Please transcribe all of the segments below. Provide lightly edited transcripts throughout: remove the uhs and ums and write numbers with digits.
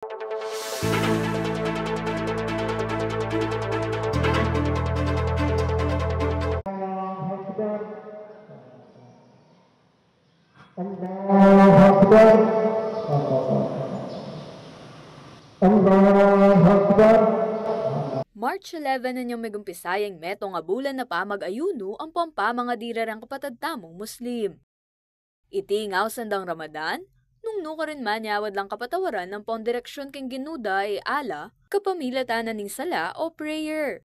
March 11 na niyang megumpisayang meto nga bulan na pamag-ayuno ang pampamangadira ng kapatadtamong Muslim. Itingaw sandang Ramadan, nung nuka rin manyawad lang kapatawaran ng pangdireksyon keng ginuda ay ala, kapamilatan na ning sala o prayer.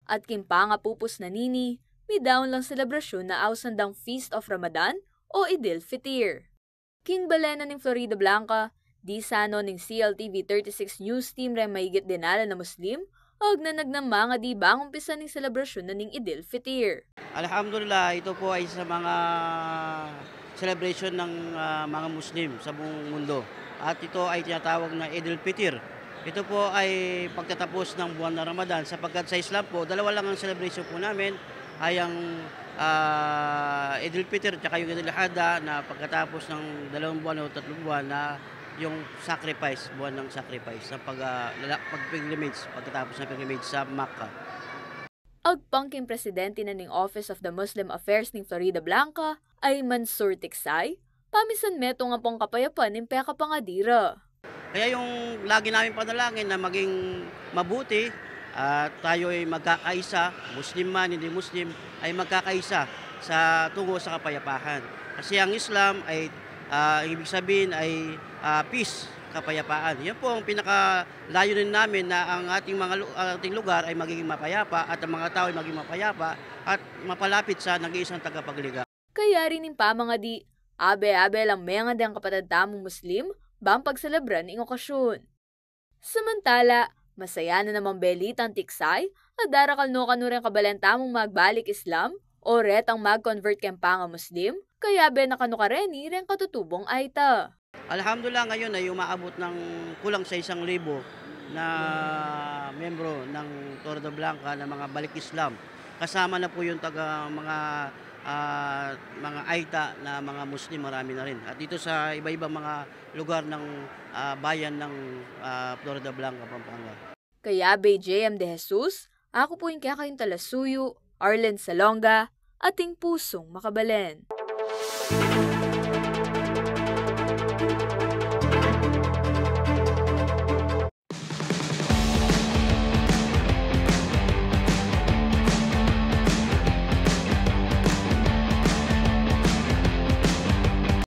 At kimpanga pupus na nini, may daon lang selebrasyon na sandang Feast of Ramadan o Idil Fitr. King Balena ning Florida Blanca, di sano ning CLTV 36 News Team rin maigit dinala na Muslim, og nanag ng mga di bang umpisa ning selebrasyon na ning Idil Fitr. Alhamdulillah, ito po ay sa mga celebration ng mga Muslim sa buong mundo. At ito ay tinatawag na Idil Fitr. Ito po ay pagtatapos ng buwan ng Ramadan sapagkat sa Islam po, dalawa lang ang celebration po namin ay ang Idil Fitr at yung Idil Adha na pagkatapos ng 2 buwan o 3 buwan na yung sacrifice, buwan ng sacrifice, ng pag-pilgrimage, pagkatapos ng pilgrimage sa Makkah. Agpangking presidente na ning Office of the Muslim Affairs ning Florida Blanca ay Mansour Tiksay, pamisan meto nga pong kapayapan ng peka pangadira. Kaya yung lagi namin panalangin na maging mabuti at tayo ay magkakaisa, Muslim man, hindi Muslim, ay magkakaisa sa tungo sa kapayapaan. Kasi ang Islam ay ibig sabihin ay peace, kapayapaan. Yan po ang pinakalayunin namin na ang ating lugar ay magiging mapayapa at ang mga tao ay maging mapayapa at mapalapit sa nag-iisang tagapagligaya. Kaya rin pa mga di, abe-abe lang mga ang kapatadtamong Muslim, bang pagselebran ng okasyon. Samantala, masaya na namang belitang Tiksay at darakal no kanuring kabalantamong magbalik Islam o retang mag-convert kempanga Muslim, kaya be nakanukareni rin katutubong aita. Alhamdulillah ngayon ay umaabot ng kulang sa 1,000 na membro ng Florida Blanca na mga balik Islam. Kasama na po yung mga aita na mga Muslim, marami na rin. At dito sa iba-ibang mga lugar ng bayan ng Florida Blanca, Pampanga. Kaya be JM De Jesus, ako po yung kakayong Talasuyo, Arlen Salonga, ating pusong makabalen.